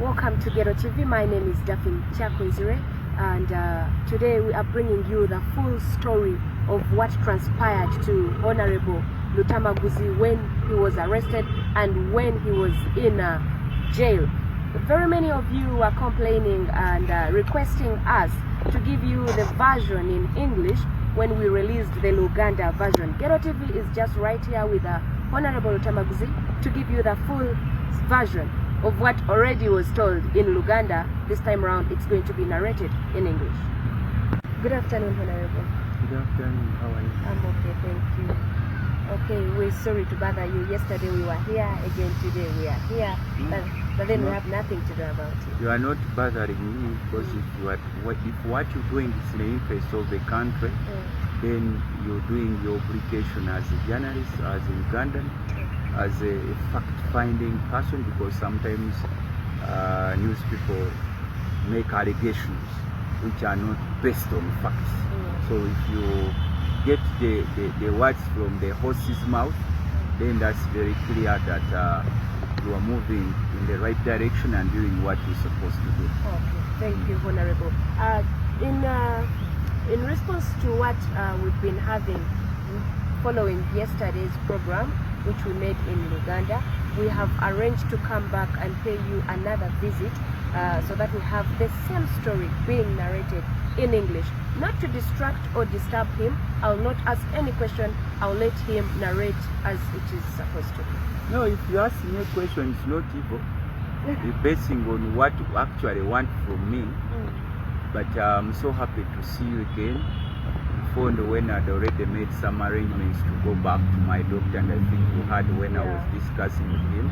Welcome to Ghetto TV. My name is Daphne Chakwizire, and today we are bringing you the full story of what transpired to Honorable Lutamaguzi when he was arrested and when he was in jail. Very many of you are complaining and requesting us to give you the version in English when we released the Luganda version. Ghetto TV is just right here with Honorable Lutamaguzi to give you the full version of what already was told in Luganda. This time around, it's going to be narrated in English. Good afternoon, Honorable. Good afternoon, how are you? I'm okay, thank you. Okay, we're sorry to bother you. Yesterday we were here, again today we are here, but then we have nothing to do about it. You are not bothering me because if what you're doing is in the interest of the country, then you're doing your obligation as a journalist, as a Ugandan, as a fact-finding person, because sometimes news people make allegations which are not based on facts. So if you get the words from the horse's mouth, then that's very clear that you are moving in the right direction and doing what you're supposed to do. Okay, thank you, Honorable. In response to what we've been having following yesterday's program, which we made in Uganda, we have arranged to come back and pay you another visit so that we have the same story being narrated in English. Not to distract or disturb him, I'll not ask any question, I'll let him narrate as it is supposed to be. No, if you ask me a question, it's not evil. It's basing on what you actually want from me. But I'm so happy to see you again. Phoned when I'd already made some arrangements to go back to my doctor, and I think you had when I was discussing with him.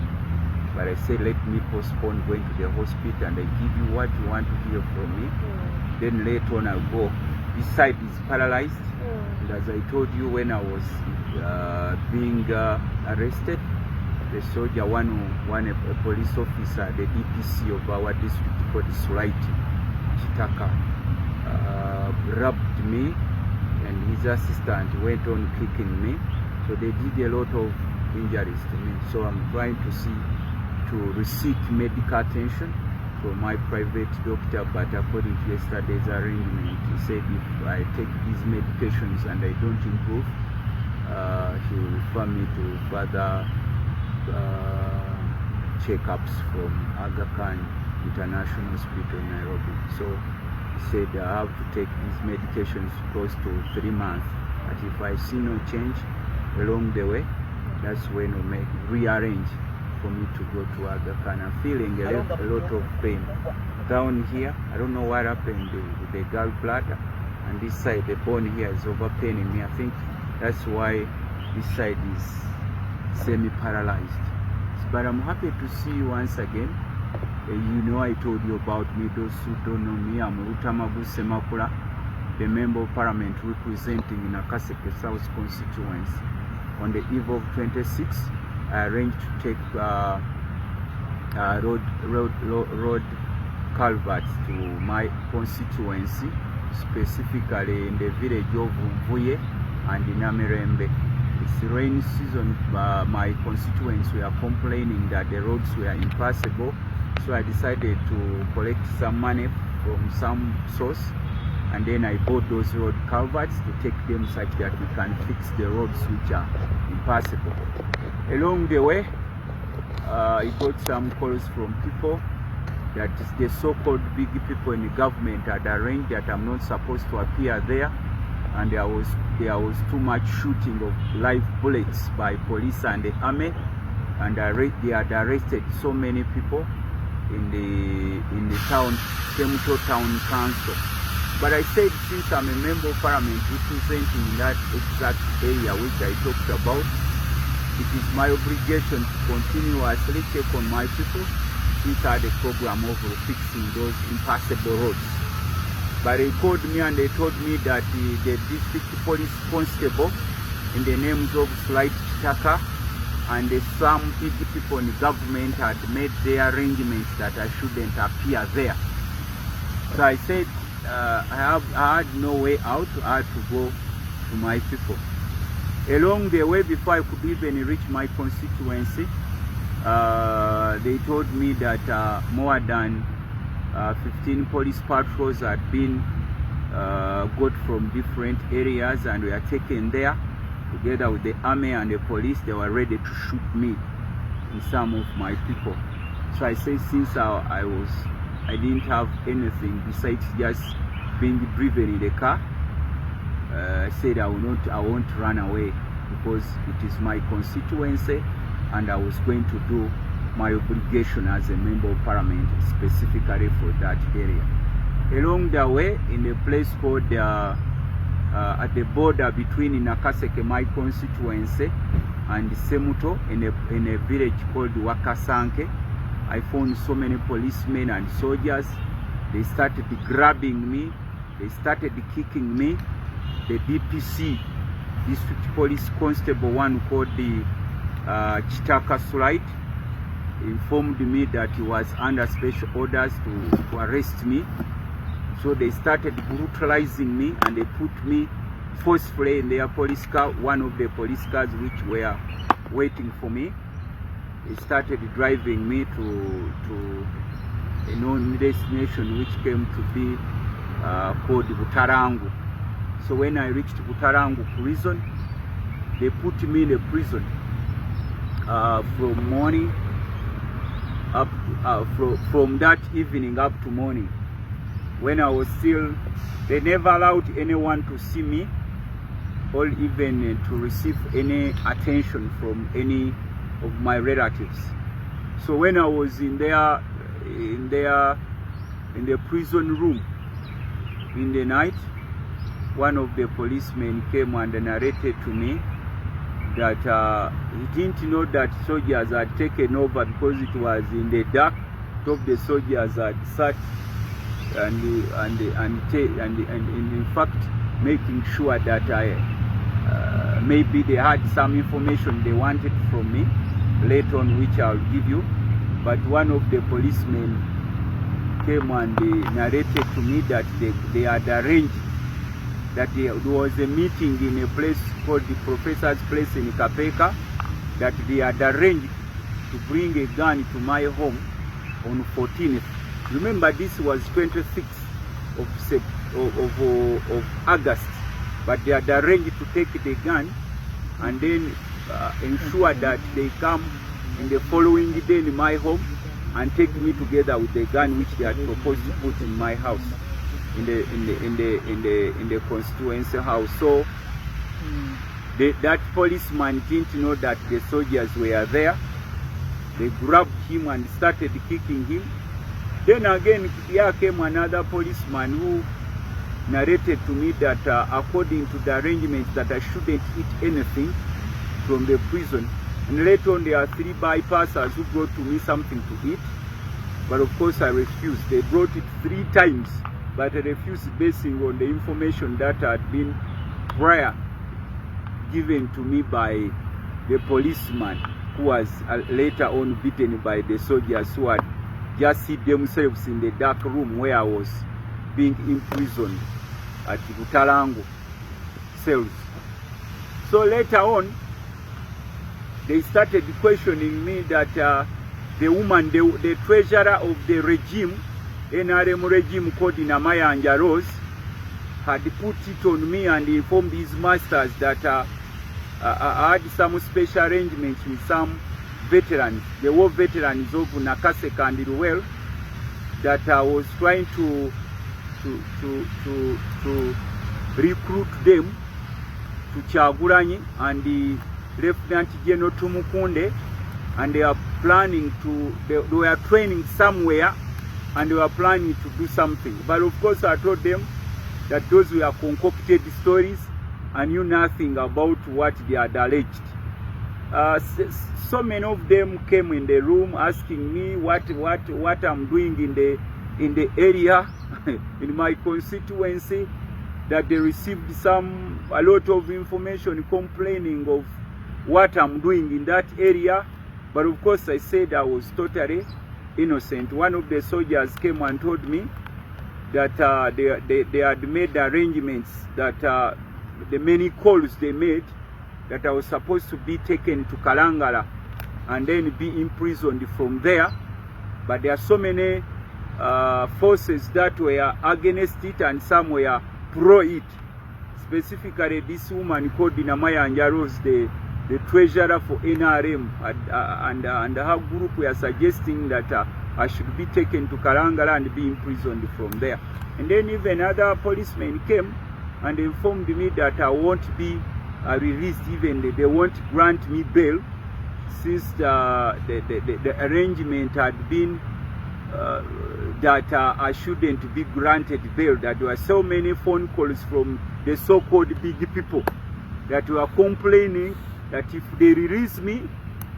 But I said, let me postpone going to the hospital and I give you what you want to hear from me. Then later on I'll go. This side is paralyzed. And as I told you when I was being arrested, the soldier, a police officer, the DPC of our district called Sulaiti Chitaka, grabbed me, and his assistant went on kicking me. So they did a lot of injuries to me. So I'm trying to seek medical attention from my private doctor, but according to yesterday's arrangement, he said if I take these medications and I don't improve, he will refer me to further checkups from Aga Khan International Hospital in Nairobi. So he said I have to take these medications close to 3 months. But if I see no change along the way, that's when we'll rearrange for me to go to Aga Khan. I'm feeling a lot of pain down here. I don't know what happened with the gallbladder, and this side, the bone here is overpaining me. I think that's why this side is semi-paralyzed. But I'm happy to see you once again. You know, I told you about me. Those who don't know me, I'm Lutamaguzi Makula, the Member of Parliament representing in Akaseke South constituency. On the eve of 26, I arranged to take road culverts to my constituency, specifically in the village of Mvuye and in Namirembe. It's rainy season. My constituents were complaining that the roads were impassable, so I decided to collect some money from some source, and then I bought those road culverts to take them such that we can fix the roads which are impassable. Along the way, I got some calls from people that the so-called big people in the government had arranged that I'm not supposed to appear there, and there was too much shooting of live bullets by police and the army, and they had arrested so many people in the town, Kemuto Town Council. But I said, since I'm a member of parliament representing that exact area which I talked about, it is my obligation to continuously check on my people inside the program of fixing those impassable roads. But they called me and they told me that the district police constable, in the names of Sulaiti Chitaka, and some big people in the government had made their arrangements that I shouldn't appear there. So I said I had no way out. I had to go to my people. Along the way, before I could even reach my constituency, They told me that more than 15 police patrols had been got from different areas and were taken there together with the army and the police. They were ready to shoot me and some of my people. So I said, since I didn't have anything besides just being driven in the car, I said I won't run away, because it is my constituency and I was going to do my obligation as a member of parliament specifically for that area. Along the way, in a place called at the border between Nakaseke, my constituency, and Semuto, in a village called Wakasanke, I found so many policemen and soldiers. They started grabbing me, they started kicking me. The DPC, District Police Constable, one called the Chitaka Sulite, informed me that he was under special orders to arrest me. So they started brutalizing me and they put me forcefully in their police car, one of the police cars which were waiting for me. They started driving me to a known destination which came to be called Butarangu. So when I reached Butarangu prison, they put me in a prison from morning up from that evening up to morning. When I was still, they never allowed anyone to see me or even to receive any attention from any of my relatives. So when I was in the prison room in the night, one of the policemen came and narrated to me that he didn't know that soldiers had taken over because it was in the dark. Top of the soldiers had sat and in fact making sure that maybe they had some information they wanted from me later on, which I'll give you. But one of the policemen came and narrated to me that they had arranged that there was a meeting in a place called the Professor's Place in Kapeka, that they had arranged to bring a gun to my home on 14th. Remember, this was 26th of August, but they had arranged to take the gun and then ensure that they come in the following day in my home and take me together with the gun which they had proposed to put in my house, in the constituency house. So that policeman didn't know that the soldiers were there. They grabbed him and started kicking him. Then again, here came another policeman who narrated to me that according to the arrangements that I shouldn't eat anything from the prison. And later on, there are 3 bypassers who brought to me something to eat. But of course, I refused. They brought it 3 times, but I refused, basing on the information that had been prior given to me by the policeman, who was later on beaten by the soldiers who had just hid themselves in the dark room where I was being imprisoned at Butarangu cells. So later on, they started questioning me that the woman, the treasurer of the regime, NRM regime called Namayanja Rose, had put it on me and informed his masters that I had some special arrangements with some veterans, the war veterans of Nakaseka and Ruel, that I was trying to recruit them to Kyagulanyi and the Lieutenant General Tumukunde, and they are planning to, they were training somewhere and they were planning to do something. But of course I told them that those were concocted stories and knew nothing about what they had alleged. So many of them came in the room asking me what I'm doing in the area, in my constituency, that they received a lot of information complaining of what I'm doing in that area. But of course I said I was totally innocent. One of the soldiers came and told me that they had made arrangements, that the many calls they made, that I was supposed to be taken to Kalangala and then be imprisoned from there. But there are so many forces that were against it and some were pro it. Specifically, this woman called Dinamaya Anjaros, the treasurer for NRM, and her group were suggesting that I should be taken to Kalangala and be imprisoned from there. And then even other policemen came and informed me that I won't be released, even they won't grant me bail, since the arrangement had been that I shouldn't be granted bail, that there were so many phone calls from the so-called big people that were complaining that if they release me,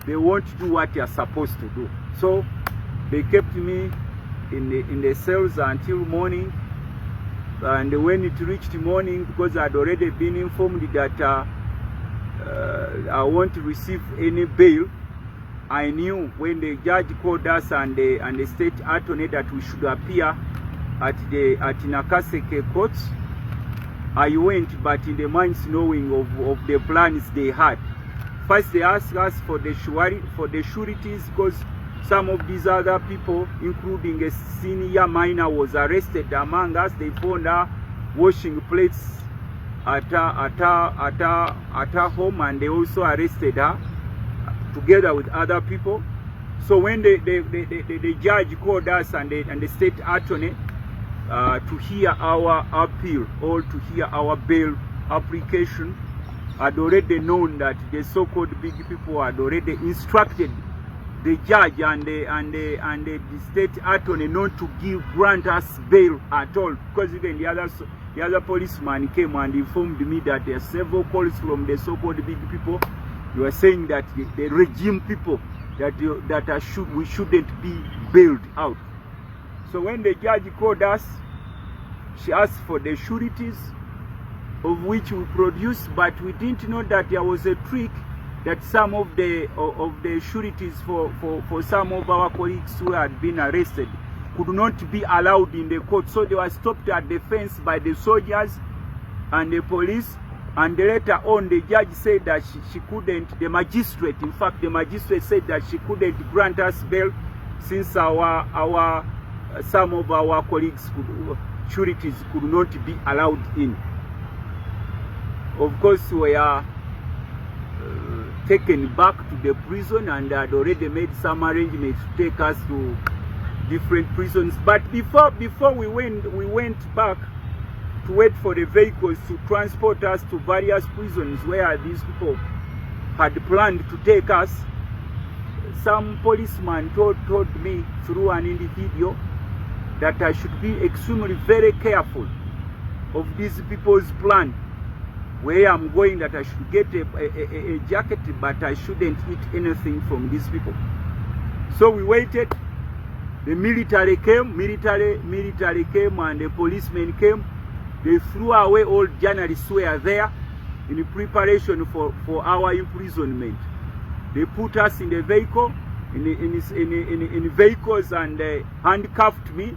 they won't do what they are supposed to do. So they kept me in the cells until morning, and when it reached morning, because I'd already been informed that I won't receive any bail, I knew when the judge called us and the state attorney that we should appear at Nakaseke courts. I went, but in the minds knowing of the plans they had. First, they asked us for the sureties, because some of these other people, including a senior minor, was arrested among us. They found her washing plates at her home, and they also arrested her together with other people. So when the judge called us and the state attorney to hear our appeal or to hear our bail application, had already known that the so-called big people had already instructed the judge and the state attorney not to grant us bail at all, because even the other policeman came and informed me that there are several calls from the so-called big people. They were saying that the regime people that we shouldn't be bailed out. So when the judge called us, she asked for the sureties, of which we produced, but we didn't know that there was a trick that some of the sureties for some of our colleagues who had been arrested could not be allowed in the court. So they were stopped at the fence by the soldiers and the police, and later on the judge said that she couldn't, the magistrate said that she couldn't grant us bail since some of our colleagues sureties could not be allowed in. Of course, we are taken back to the prison and had already made some arrangements to take us to different prisons. But before we went back to wait for the vehicles to transport us to various prisons where these people had planned to take us. Some policeman told me through an individual that I should be extremely very careful of these people's plan. Where I'm going, that I should get a jacket, but I shouldn't eat anything from these people. So we waited. The military came, and the policemen came. They threw away all journalists who were there in preparation for our imprisonment. They put us in the vehicle, in vehicles, and handcuffed me,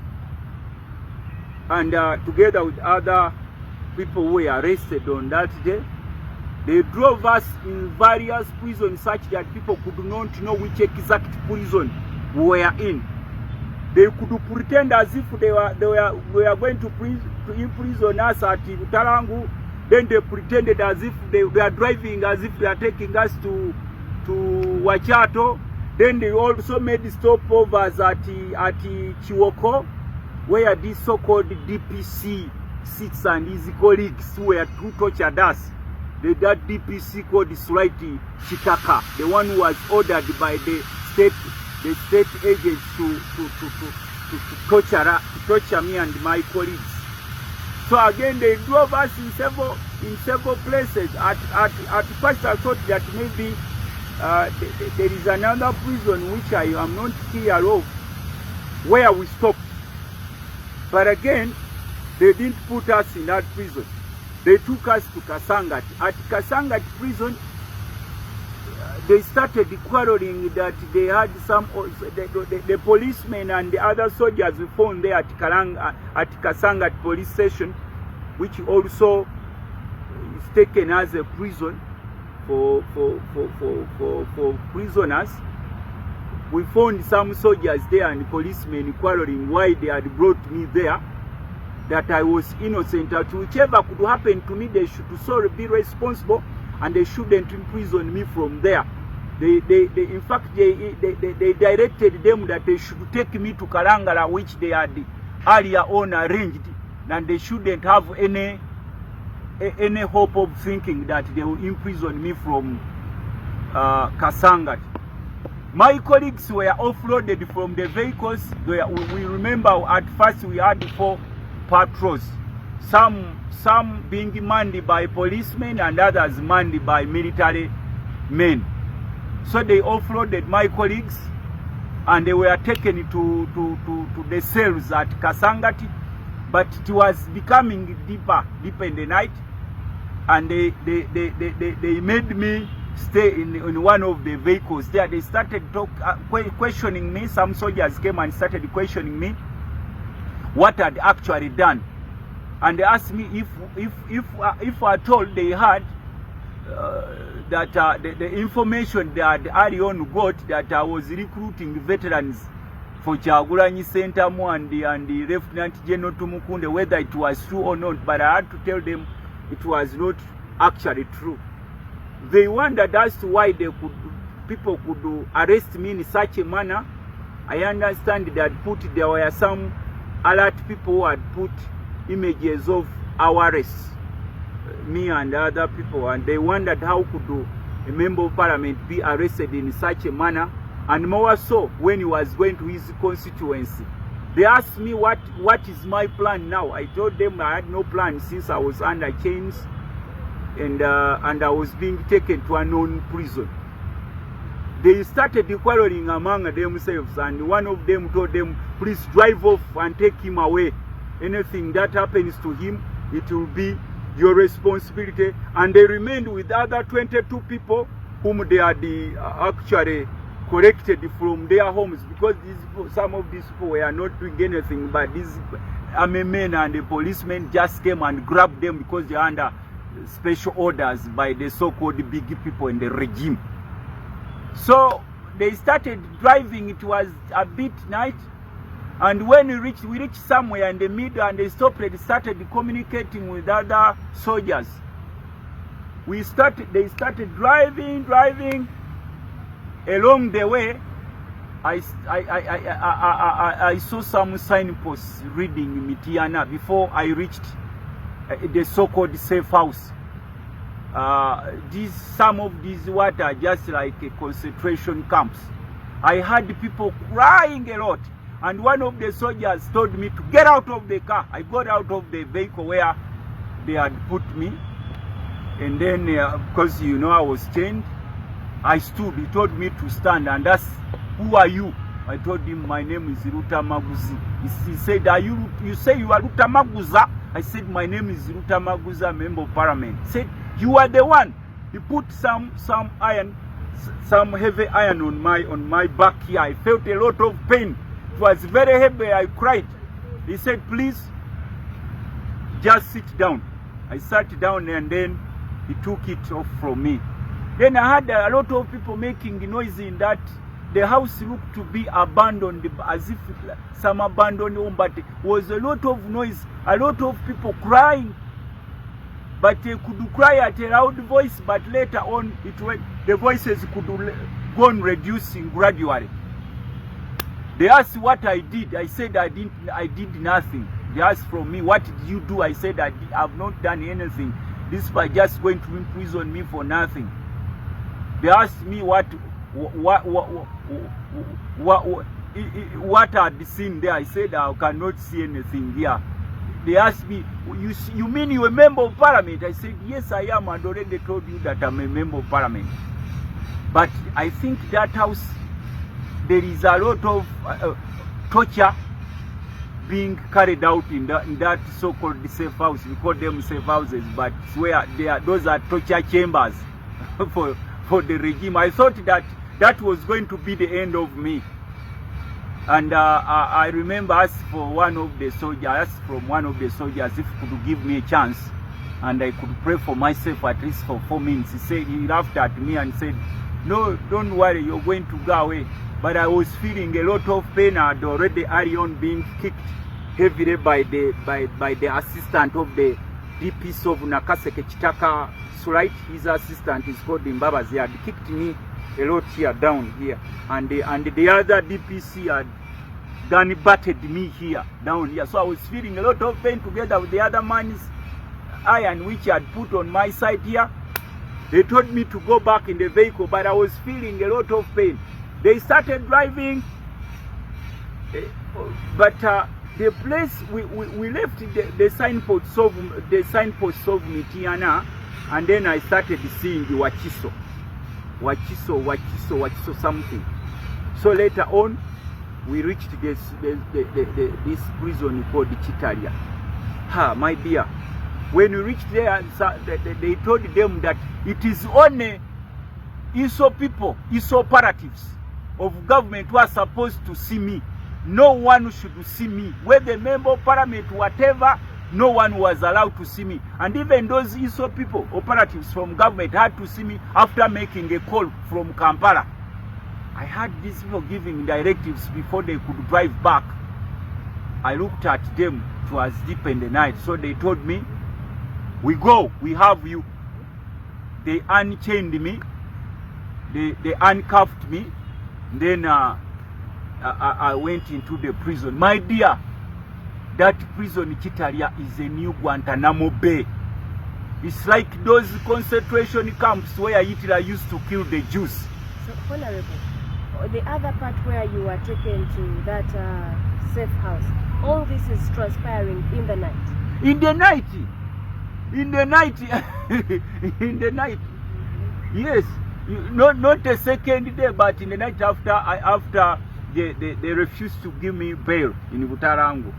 and together with other people were arrested on that day. They drove us in various prisons such that people could not know which exact prison we were in. They could pretend as if they were going to imprison us at Tarangu. Then they pretended as if they were driving, as if they are taking us to Wachato. Then they also made stopovers at Chiwoko, where these so-called DPC sits and his colleagues who tortured us. That DPC called Slighty Chitaka, the one who was ordered by the state agents to torture me and my colleagues. So again, they drove us in several places. At first, I thought that maybe there is another prison which I am not clear of where we stopped. But again, they didn't put us in that prison. They took us to Kasangat. At Kasangat prison, they started quarreling that they had the policemen and the other soldiers we found there at Kasangat police station, which also is taken as a prison for prisoners. we found some soldiers there and policemen quarreling why they had brought me there, that I was innocent, that whichever could happen to me, they should so be responsible and they shouldn't imprison me from there. They in fact, they directed them that they should take me to Kalangala, which they had earlier on arranged, and they shouldn't have any hope of thinking that they will imprison me from Kasangat. My colleagues were offloaded from the vehicles. We remember at first we had 4 patrols, some being manned by policemen and others manned by military men. So they offloaded my colleagues and they were taken to the cells at Kasangati, but it was becoming deeper in the night, and they made me stay in one of the vehicles there. They started questioning me. Some soldiers came and started questioning me what I'd actually done, and they asked me if at all they had that the information that early on got that I was recruiting veterans for Kyagulanyi Ssentamu and the Lieutenant General Tumukunde, whether it was true or not. But I had to tell them it was not actually true. They wondered as to why people could arrest me in such a manner. I understand that there were some alert people who had put images of our arrests, me and other people, and they wondered how could a member of parliament be arrested in such a manner, and more so when he was going to his constituency. They asked me what is my plan now. I told them I had no plan since I was under chains and I was being taken to a known prison. They started quarreling among themselves, and one of them told them, please drive off and take him away. Anything that happens to him, it will be your responsibility. And they remained with other 22 people whom they had actually collected from their homes, because some of these people were not doing anything, but these army men and the policemen just came and grabbed them because they are under special orders by the so-called big people in the regime. So they started driving. It was a bit night, and when we reached somewhere in the middle, and they stopped. They started communicating with other soldiers. They started driving. Along the way, I saw some signposts reading Mitiana before I reached the so-called safe house. Some of these what are just like concentration camps. I heard people crying a lot, and one of the soldiers told me to get out of the car. I got out of the vehicle where they had put me, and then because I was chained, I stood. He told me to stand and asked, who are you? I told him my name is Lutamaguzi. He said, you say you are Lutamaguza? I said, my name is Lutamaguza, member of parliament. He said, you are the one. He put some heavy iron on my back here. I felt a lot of pain. It was very heavy. I cried. He said, please just sit down. I sat down, and then he took it off from me. Then I had a lot of people making noise in that. The house looked to be abandoned, as if some abandoned home, but there was a lot of noise, a lot of people crying. But they could cry at a loud voice, but later on the voices could go on reducing gradually. They asked what I did. I said I did nothing. They asked from me, what did you do? I said I have not done anything. This was just going to imprison me for nothing. They asked me what I'd seen there. I said I cannot see anything here. They asked me, you mean you're a member of parliament? I said, yes, I am, and already told you that I'm a member of parliament. But I think that house, there is a lot of torture being carried out in that so-called safe house. We call them safe houses, but those are torture chambers for the regime. I thought that was going to be the end of me. And I remember asked from one of the soldiers if he could give me a chance and I could pray for myself at least for 4 minutes. He laughed at me and said, no, don't worry, you're going to go away. but I was feeling a lot of pain. I had already early on been kicked heavily by the assistant of the DPC of Nakaseke Chitaka Surait. His assistant is called Mbabazi. He had kicked me a lot here, down here, and the other DPC had batted me here, down here. So I was feeling a lot of pain together with the other man's iron which he had put on my side here. They told me to go back in the vehicle, but I was feeling a lot of pain. They started driving, but the place we left the signpost of Mitiana, and then I started seeing the Wachiso something. So later on, we reached this prison called Chitalia. My dear, when we reached there, they told them that it is only ISO people, ISO operatives of government who are supposed to see me. No one should see me. Whether member of parliament, whatever, no one was allowed to see me. And even those ISO people, operatives from government, had to see me after making a call from Kampala. I had these people giving directives before they could drive back. I looked at them. It was deep in the night. So they told me, we go, we have you. They unchained me. They uncuffed me. Then I went into the prison. My dear, that prison in Chitalia is a new Guantanamo Bay. It's like those concentration camps where Hitler used to kill the Jews. So, Honorable, the other part where you were taken to that safe house, all this is transpiring in the night? In the night. In the night. In the night. Yes. Not a second day, but in the night after they refused to give me bail in Butarango.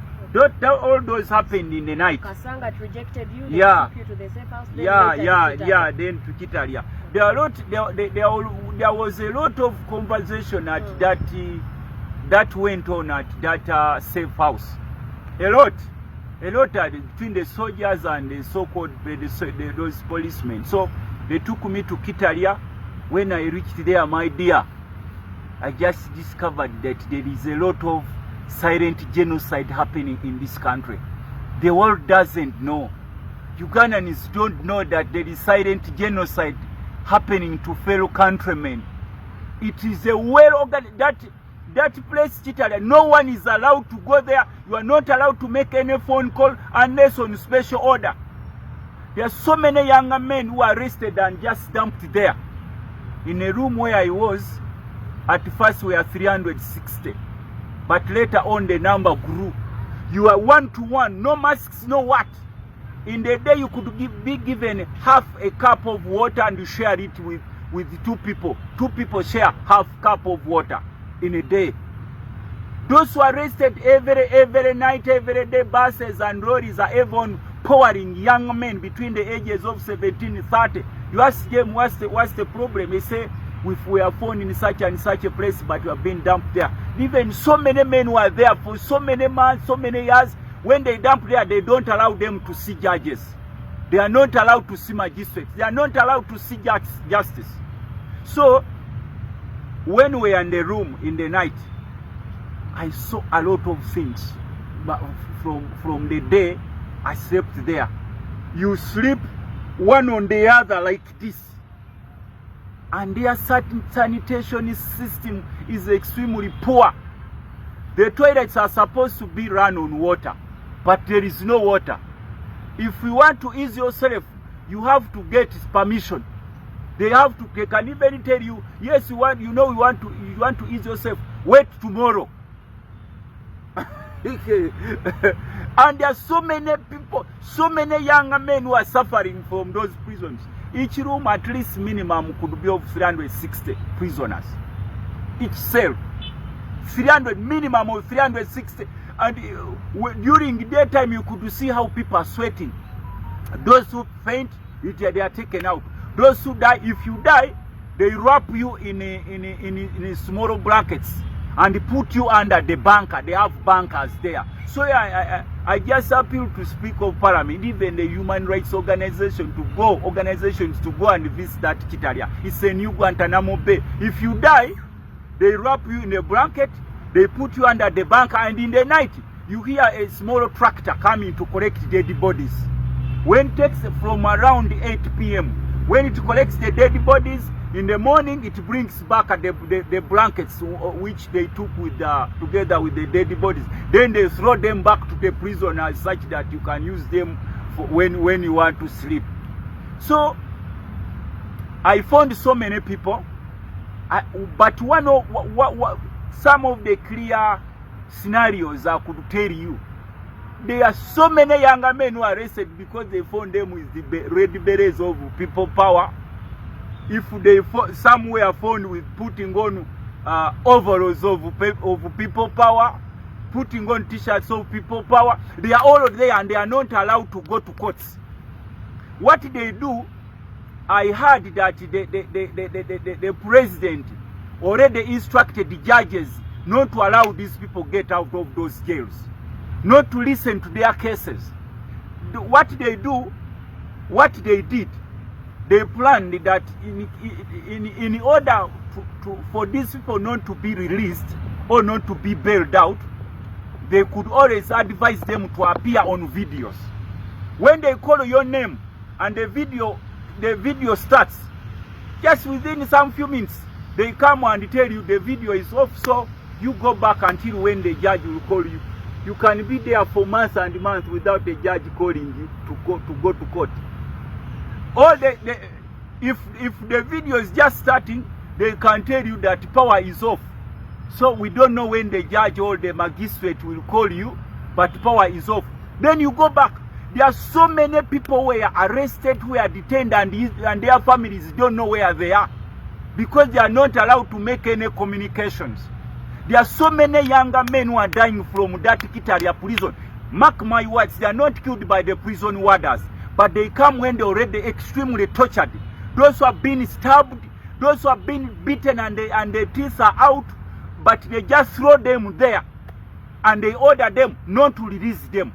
All those happened in the night. Kasangat rejected you, yeah. Took you to the safe house, then then to Kitalia. There was a lot of conversation at that went on at that safe house. A lot between the soldiers and the so-called those policemen. So they took me to Kitalia. When I reached there, my dear, I just discovered that there is a lot of silent genocide happening in this country. The world doesn't know. Ugandans don't know that there is silent genocide happening to fellow countrymen. It is a well-organized, that place, Chitalia, no one is allowed to go there. You are not allowed to make any phone call unless on special order. There are so many younger men who are arrested and just dumped there. In a room where I was, at first we are 360. But later on the number grew. You are 1-to-1, no masks, no what. In the day you could be given half a cup of water and you share it with two people. Two people share half cup of water in a day. Those who are arrested every night, every day, buses and lorries are even powering young men between the ages of 17 and 30. You ask them what's the problem. They say, we are found in such and such a place, but we have been dumped there. Even so many men who are there for so many months, so many years, when they dump there, they don't allow them to see judges. They are not allowed to see magistrates. They are not allowed to see justice. So, when we are in the room in the night, I saw a lot of things. But from the day I slept there, you sleep one on the other like this. And their sanitation system is extremely poor. The toilets are supposed to be run on water, but there is no water. If you want to ease yourself, you have to get permission. They can even tell you, yes, you want to ease yourself, wait tomorrow. And there are so many people, so many young men who are suffering from those prisons. Each room at least minimum could be of 360 prisoners. Each cell, 300 minimum of 360. And during daytime you could see how people are sweating. Those who faint, they are taken out. Those who die, if you die, they wrap you in small blankets and put you under the bunker. They have bunkers there. So I just appeal to Speaker of Parliament, even the human rights organizations to go and visit that Chitalia. It's a new Guantanamo Bay. If you die, They wrap you in a blanket, they put you under the bunker, and in the night, you hear a small tractor coming to collect dead bodies. When it takes from around 8 p.m., when it collects the dead bodies, in the morning it brings back the blankets which they took with together with the dead bodies. Then they throw them back to the prison as such that you can use them for when you want to sleep. So I found so many people, but some of the clear scenarios I could tell you. There are so many younger men who are arrested because they found them with the red berets of people power. If they some were found with putting on overalls of people power, putting on t-shirts of people power, they are all there and they are not allowed to go to courts. What they do, I heard that the president already instructed the judges not to allow these people get out of those jails, not to listen to their cases. What they do, what they did, they planned that in order for these people not to be released or not to be bailed out, they could always advise them to appear on videos. When they call your name and the video starts, just within some few minutes, they come and tell you the video is off, so you go back until when the judge will call you. You can be there for months and months without the judge calling you to go to court. Or if the video is just starting, they can tell you that power is off. So we don't know when the judge or the magistrate will call you, but power is off. Then you go back. There are so many people who are arrested, who are detained, and their families don't know where they are because they are not allowed to make any communications. There are so many younger men who are dying from that Kitaria prison. Mark my words, they are not killed by the prison warders, but they come when they're already extremely tortured. Those who have been stabbed, those who have been beaten and their teeth are out, but they just throw them there and they order them not to release them.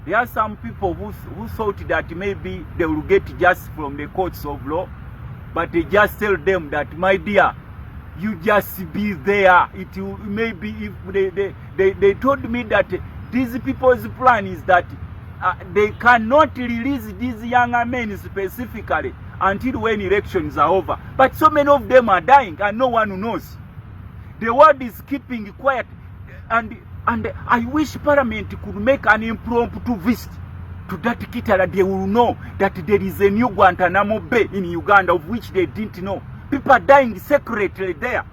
There are some people who thought that maybe they will get justice from the courts of law, but they just tell them that, my dear, you just be there. It will, maybe if they told me that these people's plan is that they cannot release these younger men specifically until when elections are over. But so many of them are dying and no one knows. The world is keeping quiet, and I wish Parliament could make an impromptu visit to that Kitara. They will know that there is a new Guantanamo Bay in Uganda of which they didn't know. People are dying secretly there.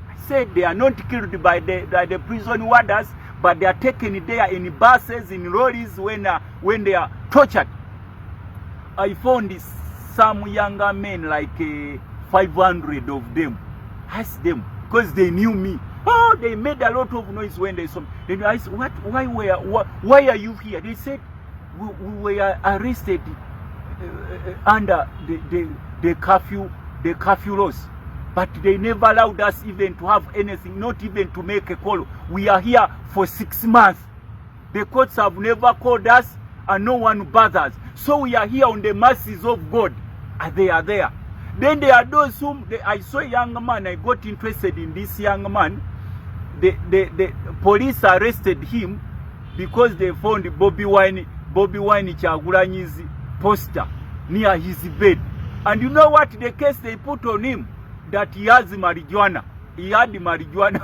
I said they are not killed by the prison warders, but they are taken there in buses, in lorries when they are tortured. I found some younger men, like 500 of them. Asked them, because they knew me. Oh, they made a lot of noise when they saw me. Then I said, why are you here? They said, we were arrested under the curfew laws. But they never allowed us even to have anything, not even to make a call. We are here for 6 months. The courts have never called us and no one bothers. So we are here on the mercies of God. And they are there. Then there are those whom I saw a young man. I got interested in this young man. The police arrested him because they found Bobi Wine Kyagulanyi's poster near his bed. And you know what the case they put on him? That he has marijuana. He had marijuana.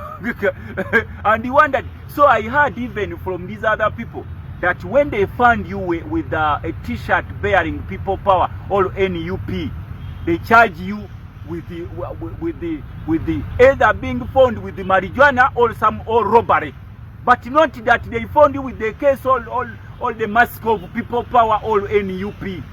And he wondered. So I heard even from these other people that when they found you with a t-shirt bearing people power or NUP, they charge you with the either being found with the marijuana or robbery. But not that they found you with the case all the mask of people power or NUP.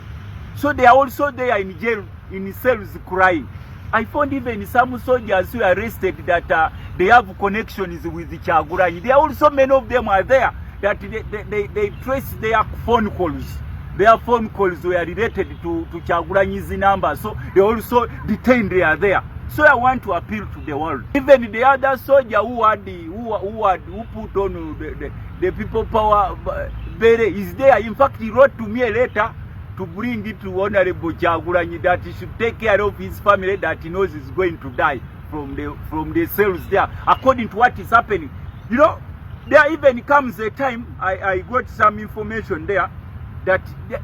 So they are also there in jail, in cells crying. I found even some soldiers who are arrested that they have connections with the Kyagulanyi. There are also many of them are there that they trace their phone calls. Their phone calls were related to Kyagulanyi's number. So they also detained there. So I want to appeal to the world. Even the other soldier who put on the people power beret is there. In fact, he wrote to me a letter to bring it to Honorable Kyagulanyi that he should take care of his family that he knows is going to die. from the cells there, according to what is happening. You know, there even comes a time, I got some information there, that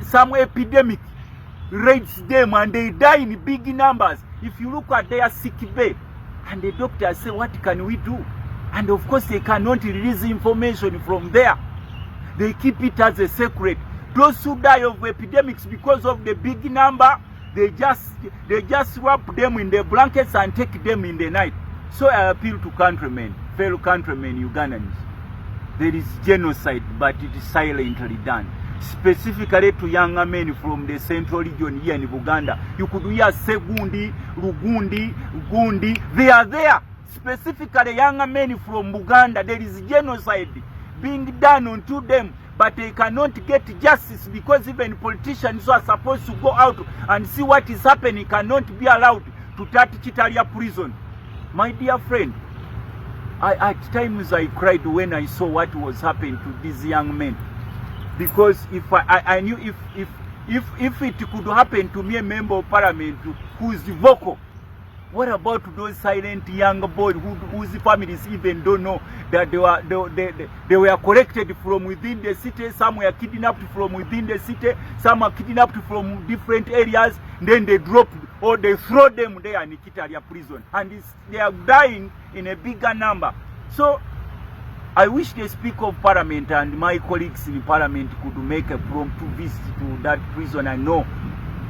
some epidemic raids them and they die in big numbers. If you look at their sick bay, and the doctors say, what can we do? And of course they cannot release information from there. They keep it as a secret. Those who die of epidemics because of the big number, they just wrap them in the blankets and take them in the night. So I appeal to countrymen, fellow countrymen, Ugandans. There is genocide, but it is silently done. Specifically to younger men from the central region here in Buganda. You could hear Segundi, Rugundi, Gundi. They are there. Specifically younger men from Buganda. There is genocide being done unto them, but they cannot get justice because even politicians who are supposed to go out and see what is happening cannot be allowed to touch Chitalia prison. My dear friend, at times I cried when I saw what was happening to these young men. Because if I knew if it could happen to me, a member of parliament who is vocal, what about those silent young boys whose families even don't know that they were collected from within the city? Some were kidnapped from within the city, some are kidnapped from different areas, then they drop or they throw them there in Kitalia prison, and they are dying in a bigger number. So I wish the Speaker of Parliament and my colleagues in Parliament could make a prompt visit to that prison and know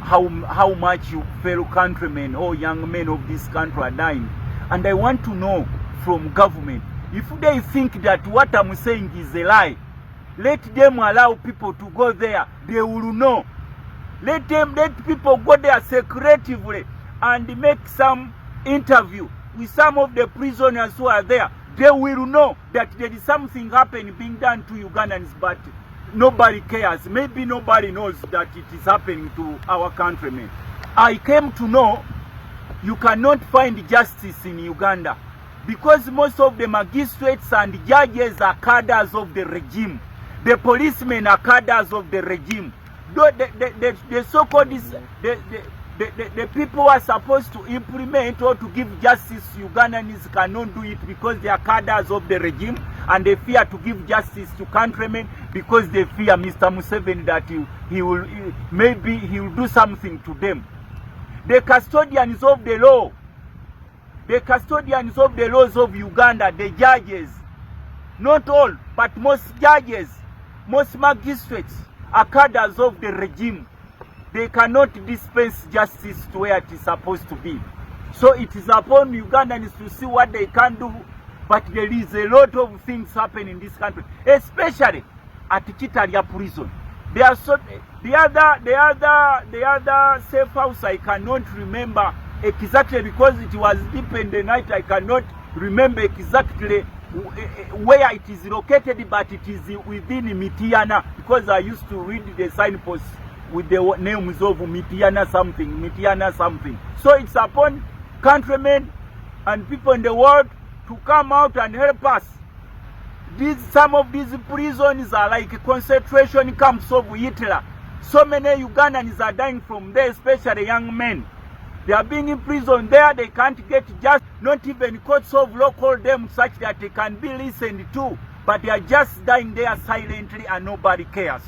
how much you fellow countrymen or young men of this country are dying. And I want to know from government, if they think that what I'm saying is a lie, let them allow people to go there. They will know. Let people go there secretively and make some interview with some of the prisoners who are there. They will know that there is something happening being done to Ugandans, but nobody cares. Maybe nobody knows that it is happening to our countrymen. I came to know you cannot find justice in Uganda because most of the magistrates and judges are cadres of the regime. The policemen are cadres of the regime. The so-called the people who are supposed to implement or to give justice to Ugandans cannot do it because they are cadres of the regime, and they fear to give justice to countrymen because they fear Mr. Museveni that maybe he will do something to them. The custodians of the law, the custodians of the laws of Uganda, the judges, not all, but most judges, most magistrates are cadres of the regime. They cannot dispense justice to where it is supposed to be. So it is upon Ugandans to see what they can do. But there is a lot of things happening in this country, especially at Kitalia prison. The other safe house I cannot remember exactly because it was deep in the night. I cannot remember exactly where it is located, but it is within Mitiana because I used to read the signposts with the names of Mitiana something. So it's upon countrymen and people in the world to come out and help us. Some of these prisons are like concentration camps of Hitler. So many Ugandans are dying from there, especially young men. They are being imprisoned there, they can't get just, not even courts of law call them such that they can be listened to, but they are just dying there silently and nobody cares.